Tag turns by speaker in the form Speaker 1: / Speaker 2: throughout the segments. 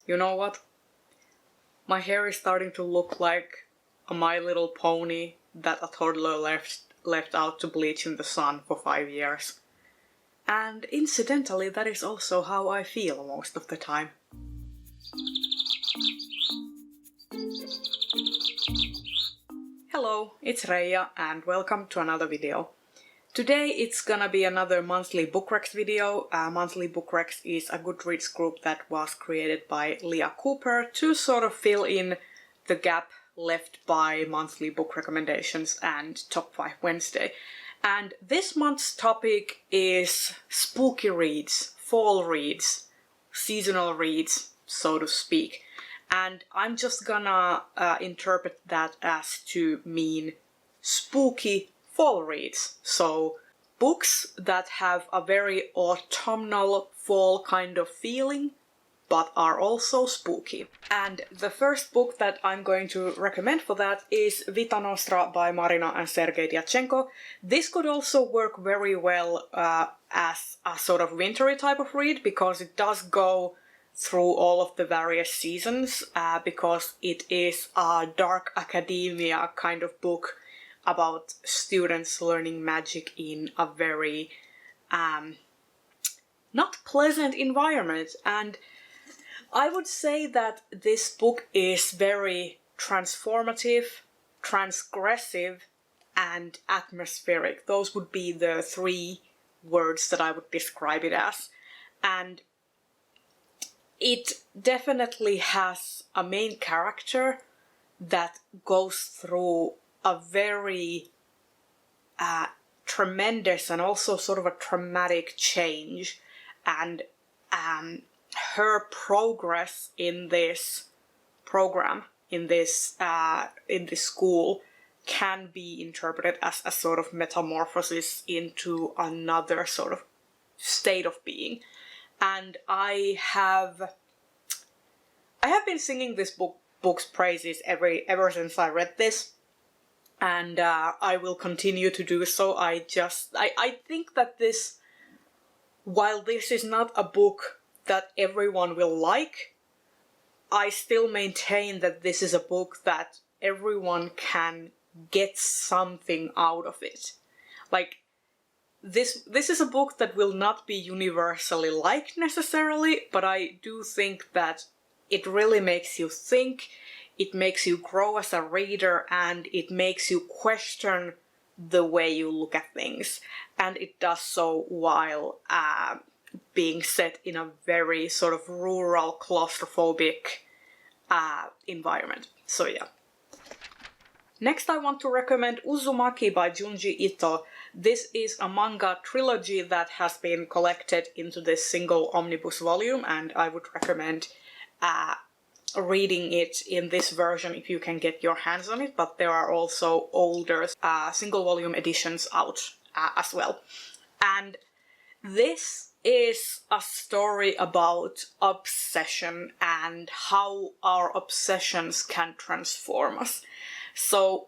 Speaker 1: You know what? My hair is starting to look like a My Little Pony that a toddler left out to bleach in the sun for 5 years. And incidentally, that is also how I feel most of the time. Hello, it's Reija and welcome to another video. Today it's gonna be another monthly Bookrecs video. Monthly Bookrecs is a Goodreads group that was created by Leah Cooper to sort of fill in the gap left by monthly book recommendations and Top 5 Wednesday. And this month's topic is spooky reads, fall reads, seasonal reads, so to speak. And I'm just gonna interpret that as to mean spooky fall reads. So books that have a very autumnal fall kind of feeling, but are also spooky. And the first book that I'm going to recommend for that is Vita Nostra by Marina and Sergei Dyachenko. This could also work very well as a sort of wintry type of read, because it does go through all of the various seasons, because it is a dark academia kind of book about students learning magic in a very not pleasant environment. And I would say that this book is very transformative, transgressive, and atmospheric. Those would be the 3 words that I would describe it as. And it definitely has a main character that goes through a very tremendous and also sort of a traumatic change, and her progress in this program, in this school, can be interpreted as a sort of metamorphosis into another sort of state of being. And I have been singing this book's praises ever since I read this, and I will continue to do so. I think that this, while this is not a book that everyone will like, I still maintain that this is a book that everyone can get something out of it. Like, this is a book that will not be universally liked necessarily, but I do think that it really makes you think, it makes you grow as a reader, and it makes you question the way you look at things. And it does so while being set in a very sort of rural, claustrophobic environment. So yeah. Next I want to recommend Uzumaki by Junji Ito. This is a manga trilogy that has been collected into this single omnibus volume, and I would recommend reading it in this version if you can get your hands on it, but there are also older single volume editions out as well. And this is a story about obsession and how our obsessions can transform us. So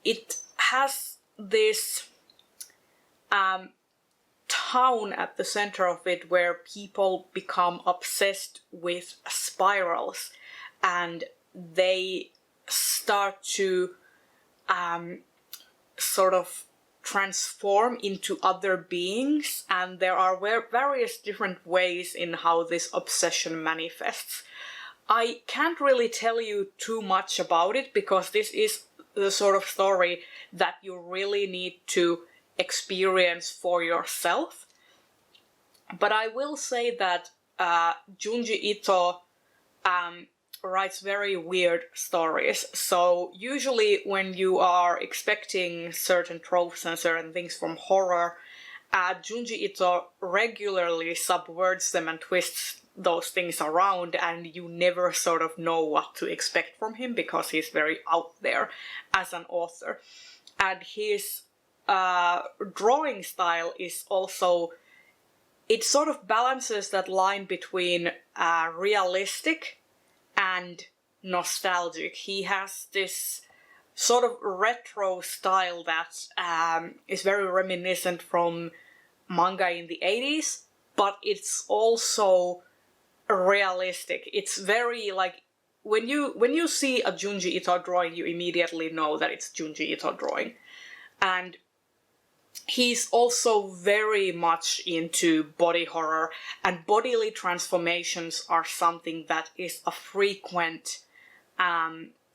Speaker 1: it has this town at the center of it where people become obsessed with spirals, and they start to sort of transform into other beings, and there are various different ways in how this obsession manifests. I can't really tell you too much about it, because this is the sort of story that you really need to experience for yourself. But I will say that Junji Ito writes very weird stories. So usually when you are expecting certain tropes and certain things from horror, Junji Ito regularly subverts them and twists those things around, and you never sort of know what to expect from him, because he's very out there as an author. And his drawing style is also, it sort of balances that line between realistic and nostalgic. He has this sort of retro style that is very reminiscent from manga in the 80s, but it's also realistic. It's very like when you see a Junji Ito drawing, you immediately know that it's Junji Ito drawing. And he's also very much into body horror, and bodily transformations are something that is a frequent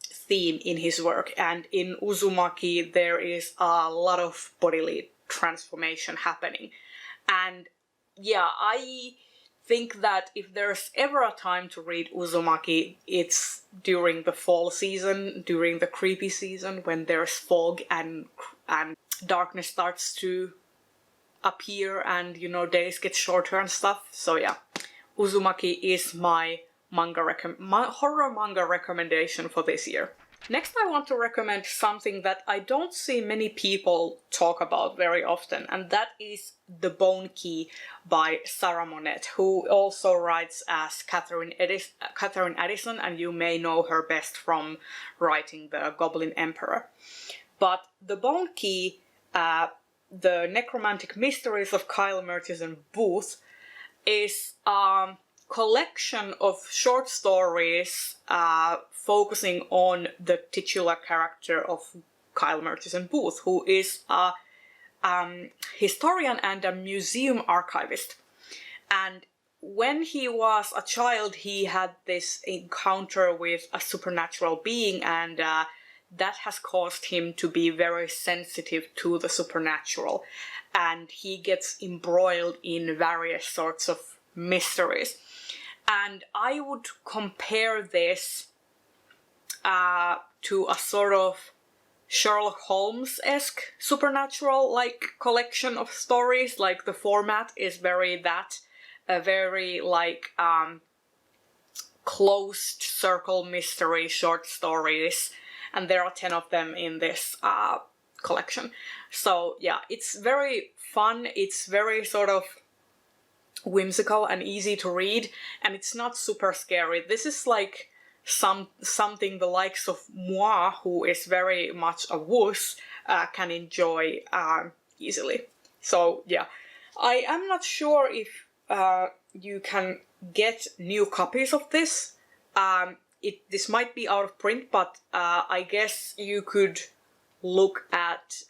Speaker 1: theme in his work. And in Uzumaki there is a lot of bodily transformation happening. And yeah, I think that if there's ever a time to read Uzumaki, it's during the fall season, during the creepy season, when there's fog and darkness starts to appear and, you know, days get shorter and stuff. So yeah, Uzumaki is my horror manga recommendation for this year. Next, I want to recommend something that I don't see many people talk about very often, and that is The Bone Key by Sarah Monette, who also writes as Catherine Addison, and you may know her best from writing The Goblin Emperor. But The Bone Key, The Necromantic Mysteries of Kyle Murchison Booth, is a collection of short stories focusing on the titular character of Kyle Murchison Booth, who is a historian and a museum archivist. And when he was a child, he had this encounter with a supernatural being, and that has caused him to be very sensitive to the supernatural. And he gets embroiled in various sorts of mysteries. And I would compare this to a sort of Sherlock Holmes-esque supernatural-like collection of stories. Like, the format is very like closed circle mystery short stories, and there are 10 of them in this collection. So yeah, it's very fun, it's very sort of whimsical and easy to read, and it's not super scary. This is like something the likes of moi, who is very much a wuss, can enjoy easily. So yeah, I am not sure if you can get new copies of this. This might be out of print, but I guess you could look at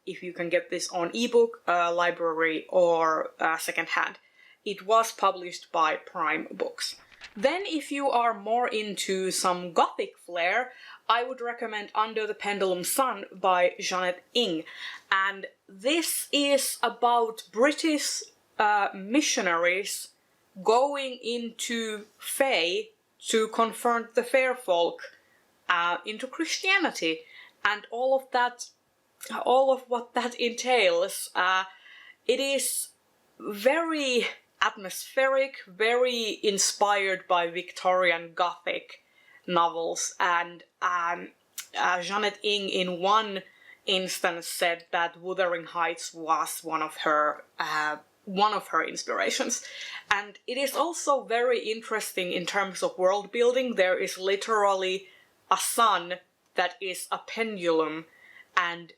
Speaker 1: if you can get this on ebook, library, or secondhand. It was published by Prime Books. Then, if you are more into some gothic flair, I would recommend Under the Pendulum Sun by Jeanette Ing. And this is about British missionaries going into Fae to convert the fair folk into Christianity, and all of what that entails. It is very atmospheric, very inspired by Victorian Gothic novels, and Jeanette Ing in one instance said that Wuthering Heights was one of her inspirations. And it is also very interesting in terms of world building. There is literally a sun that is a pendulum, and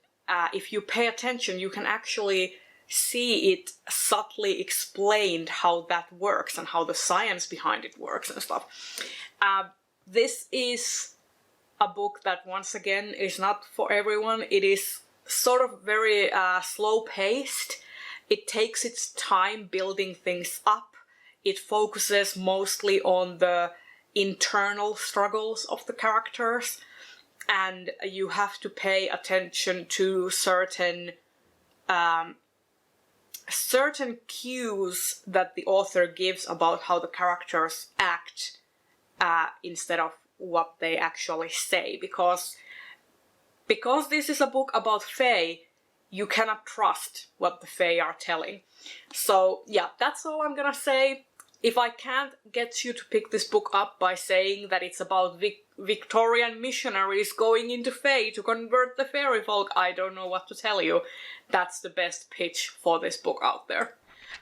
Speaker 1: if you pay attention, you can actually see it subtly explained how that works and how the science behind it works and stuff. This is a book that, once again, is not for everyone. It is sort of very slow-paced. It takes its time building things up. It focuses mostly on the internal struggles of the characters, and you have to pay attention to certain cues that the author gives about how the characters act instead of what they actually say, because this is a book about Fae, you cannot trust what the Fae are telling. So yeah, that's all I'm gonna say. If I can't get you to pick this book up by saying that it's about Victorian missionaries going into Fae to convert the fairy folk, I don't know what to tell you. That's the best pitch for this book out there.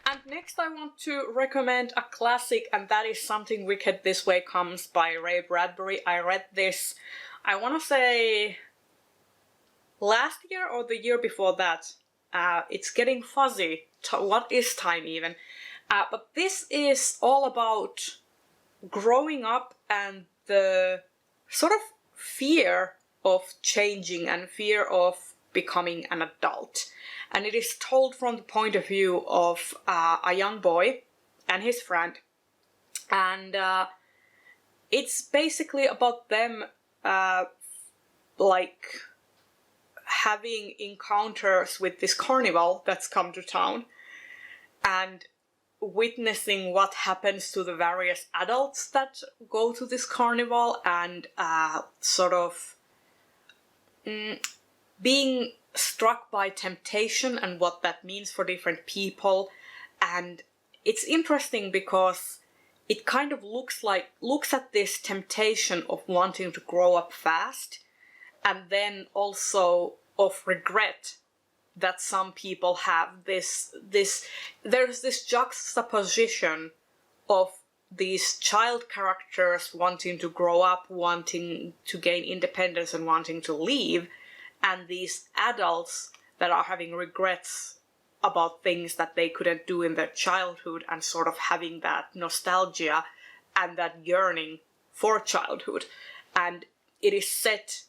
Speaker 1: And next I want to recommend a classic, and that is Something Wicked This Way Comes by Ray Bradbury. I read this, I want to say, last year or the year before that. It's getting fuzzy. What is time even? But this is all about growing up and the sort of fear of changing and fear of becoming an adult. And it is told from the point of view of a young boy and his friend. And it's basically about them like having encounters with this carnival that's come to town and witnessing what happens to the various adults that go to this carnival, and sort of being struck by temptation and what that means for different people. And it's interesting because it kind of looks at this temptation of wanting to grow up fast, and then also of regret that some people have. There's this juxtaposition of these child characters wanting to grow up, wanting to gain independence and wanting to leave, and these adults that are having regrets about things that they couldn't do in their childhood, and sort of having that nostalgia and that yearning for childhood. And it is set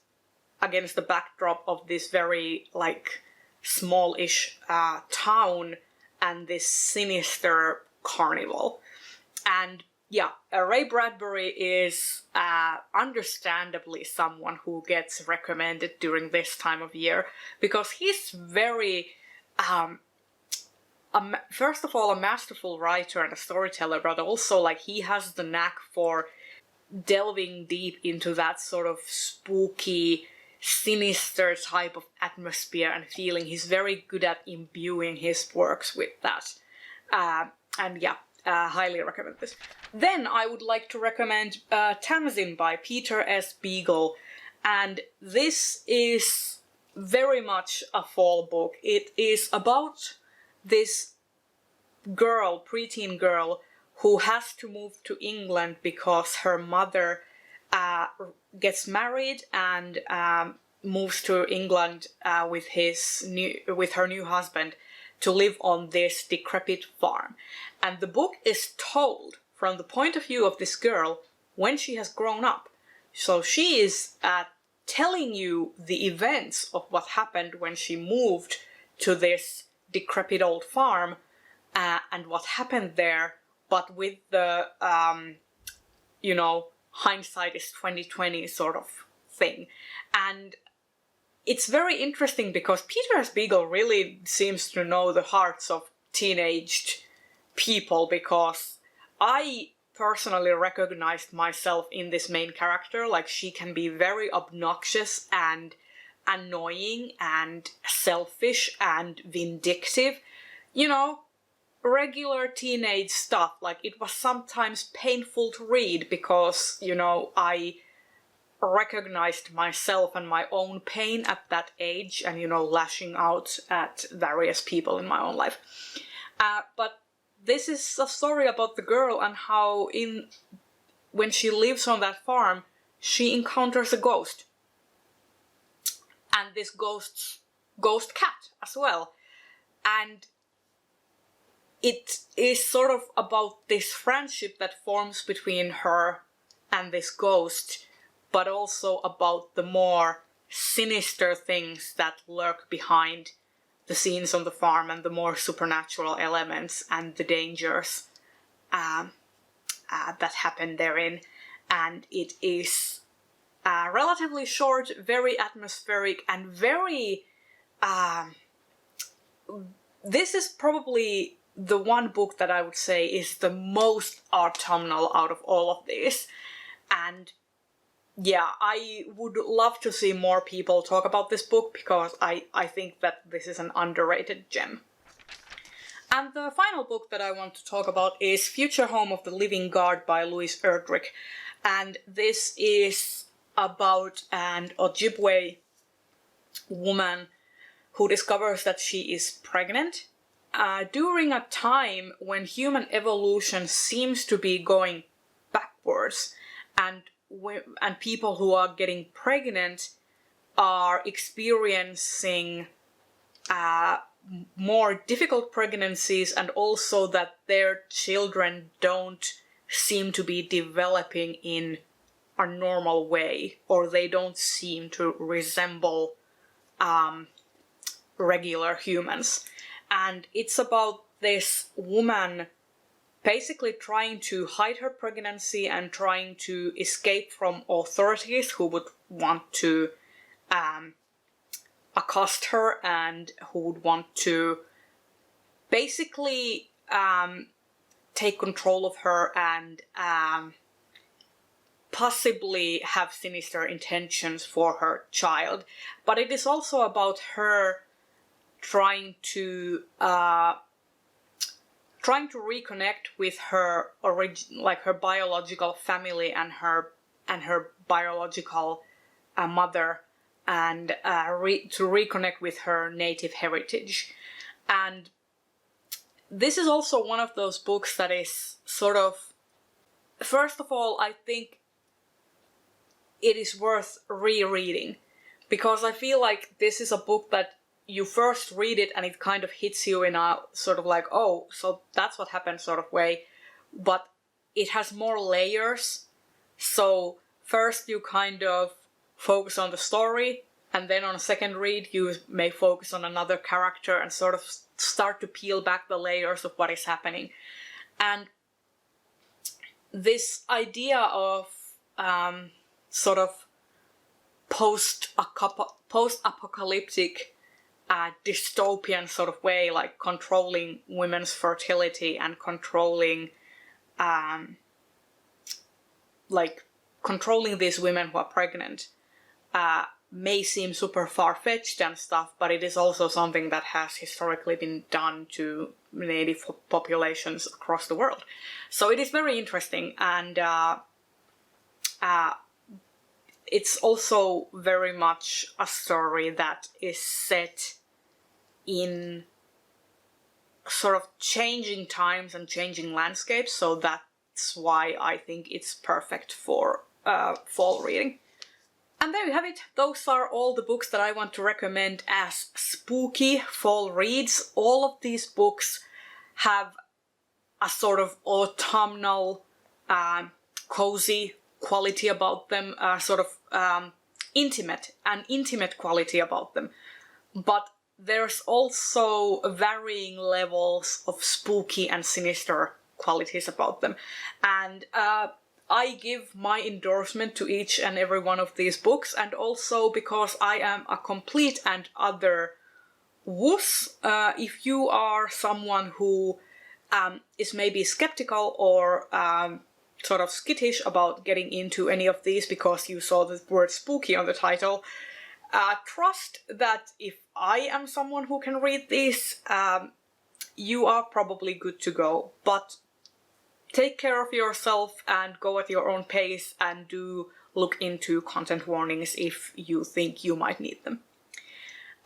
Speaker 1: against the backdrop of this very like smallish town and this sinister carnival. And yeah, Ray Bradbury is understandably someone who gets recommended during this time of year, because he's very first of all a masterful writer and a storyteller, but also like he has the knack for delving deep into that sort of spooky, sinister type of atmosphere and feeling. He's very good at imbuing his works with that. And yeah, highly recommend this. Then I would like to recommend Tamsin by Peter S. Beagle. And this is very much a fall book. It is about this girl, preteen girl, who has to move to England because her mother gets married and moves to England with her new husband to live on this decrepit farm. And the book is told from the point of view of this girl when she has grown up. So she is telling you the events of what happened when she moved to this decrepit old farm and what happened there, but with the hindsight is 2020 sort of thing. And it's very interesting because Peter S. Beagle really seems to know the hearts of teenaged people, because I personally recognized myself in this main character. Like, she can be very obnoxious and annoying and selfish and vindictive. Regular teenage stuff. Like, it was sometimes painful to read because, I recognized myself and my own pain at that age and, lashing out at various people in my own life. But this is a story about the girl and how when she lives on that farm, she encounters a ghost. And this ghost cat as well. And it is sort of about this friendship that forms between her and this ghost, but also about the more sinister things that lurk behind the scenes on the farm and the more supernatural elements and the dangers that happen therein. And it is relatively short, very atmospheric, and very... this is probably the one book that I would say is the most autumnal out of all of these. And yeah, I would love to see more people talk about this book because I think that this is an underrated gem. And the final book that I want to talk about is Future Home of the Living God by Louise Erdrich. And this is about an Ojibwe woman who discovers that she is pregnant during a time when human evolution seems to be going backwards, and people who are getting pregnant are experiencing more difficult pregnancies, and also that their children don't seem to be developing in a normal way, or they don't seem to resemble regular humans. And it's about this woman basically trying to hide her pregnancy and trying to escape from authorities who would want to accost her and who would want to basically take control of her and possibly have sinister intentions for her child. But it is also about her trying to reconnect with her her biological family and her biological mother, and to reconnect with her native heritage. And this is also one of those books that is sort of, first of all, I think it is worth rereading, because I feel like this is a book that you first read it and it kind of hits you in a sort of like, oh, so that's what happened sort of way, but it has more layers. So first you kind of focus on the story, and then on a second read you may focus on another character and sort of start to peel back the layers of what is happening. And this idea of sort of post-apocalyptic dystopian sort of way, like controlling women's fertility and controlling these women who are pregnant, may seem super far-fetched and stuff, but it is also something that has historically been done to native populations across the world. So it is very interesting, and it's also very much a story that is set in sort of changing times and changing landscapes, so that's why I think it's perfect for fall reading. And there you have it. Those are all the books that I want to recommend as spooky fall reads. All of these books have a sort of autumnal, cozy quality about them, sort of intimate quality about them. But there's also varying levels of spooky and sinister qualities about them. And I give my endorsement to each and every one of these books, and also because I am a complete and utter wuss. If you are someone who is maybe skeptical or sort of skittish about getting into any of these because you saw the word spooky on the title, trust that if I am someone who can read these, you are probably good to go. But take care of yourself and go at your own pace, and do look into content warnings if you think you might need them.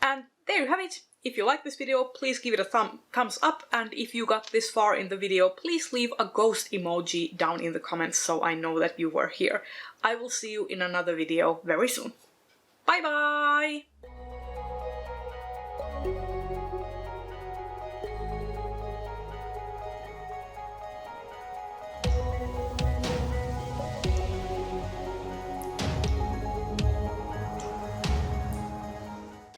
Speaker 1: And there you have it. If you like this video, please give it a thumbs up, and if you got this far in the video, please leave a ghost emoji down in the comments so I know that you were here. I will see you in another video very soon. Bye bye!